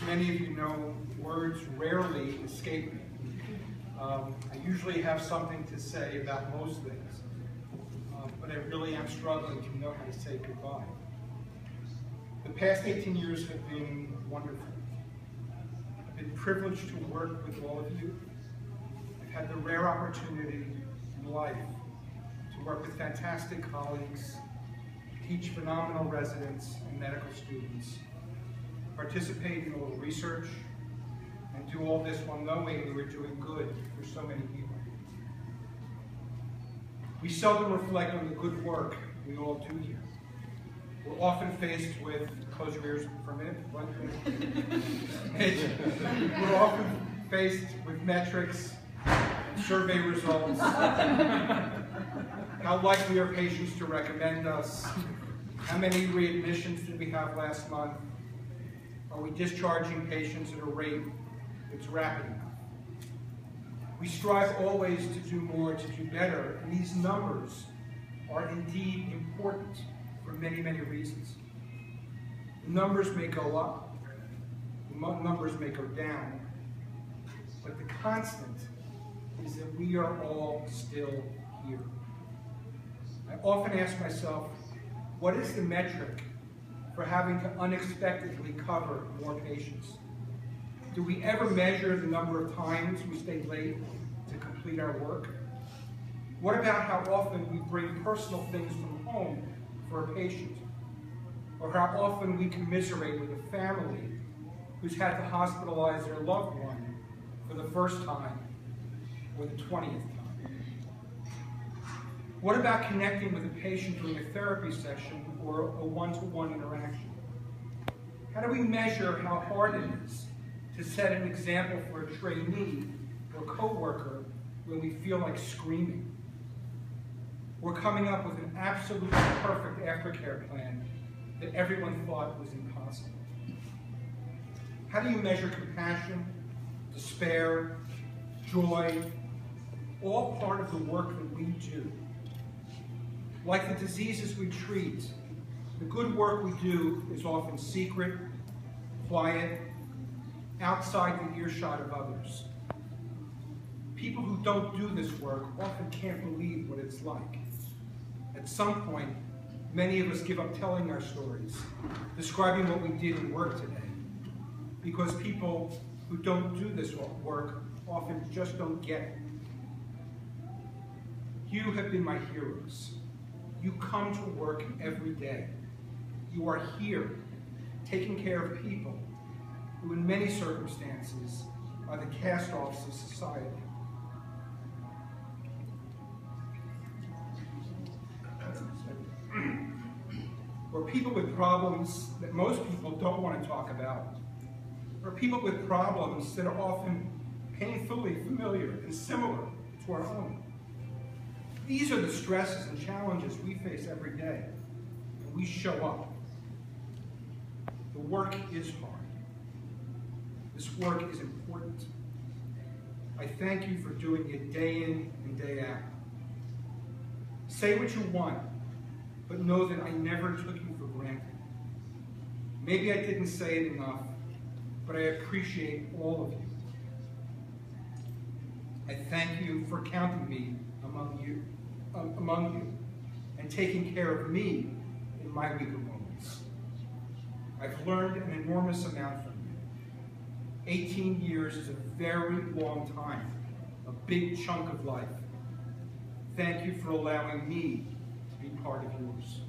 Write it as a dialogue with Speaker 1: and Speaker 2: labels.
Speaker 1: many of you know, words rarely escape me. I usually have something to say about most things, but I really am struggling to know how to say goodbye. The past 18 years have been wonderful. I've been privileged to work with all of you. I've had the rare opportunity in life to work with fantastic colleagues, teach phenomenal residents and medical students, participate in a little research, and do all this while knowing we were doing good for so many people. We seldom reflect on the good work we all do here. We're often faced with, close your ears for a minute, we're often faced with metrics, and survey results, how likely are patients to recommend us, how many readmissions did we have last month, are we discharging patients at a rate that's rapid enough? We strive always to do more, to do better, and these numbers are indeed important for many, many reasons. The numbers may go up, the numbers may go down, but the constant is that we are all still here. I often ask myself, what is the metric for having to unexpectedly cover more patients? Do we ever measure the number of times we stay late to complete our work? What about how often we bring personal things from home for a patient? Or how often we commiserate with a family who's had to hospitalize their loved one for the first time or the 20th time? What about connecting with a patient during a therapy session or a one-to-one interaction? How do we measure how hard it is to set an example for a trainee or coworker when we feel like screaming? We're coming up with an absolutely perfect aftercare plan that everyone thought was impossible. How do you measure compassion, despair, joy, all part of the work that we do? Like the diseases we treat, the good work we do is often secret, quiet, outside the earshot of others. People who don't do this work often can't believe what it's like. At some point, many of us give up telling our stories, describing what we did in work today, because people who don't do this work often just don't get it. You have been my heroes. You come to work every day. You are here, taking care of people who in many circumstances are the cast-offs of society. Or people with problems that most people don't want to talk about. Or people with problems that are often painfully familiar and similar to our own. These are the stresses and challenges we face every day, and we show up. The work is hard. This work is important. I thank you for doing it day in and day out. Say what you want, but know that I never took you for granted. Maybe I didn't say it enough, but I appreciate all of you. I thank you for counting me among you, and taking care of me in my weaker moments. I've learned an enormous amount from you. 18 years is a very long time, a big chunk of life. Thank you for allowing me to be part of yours.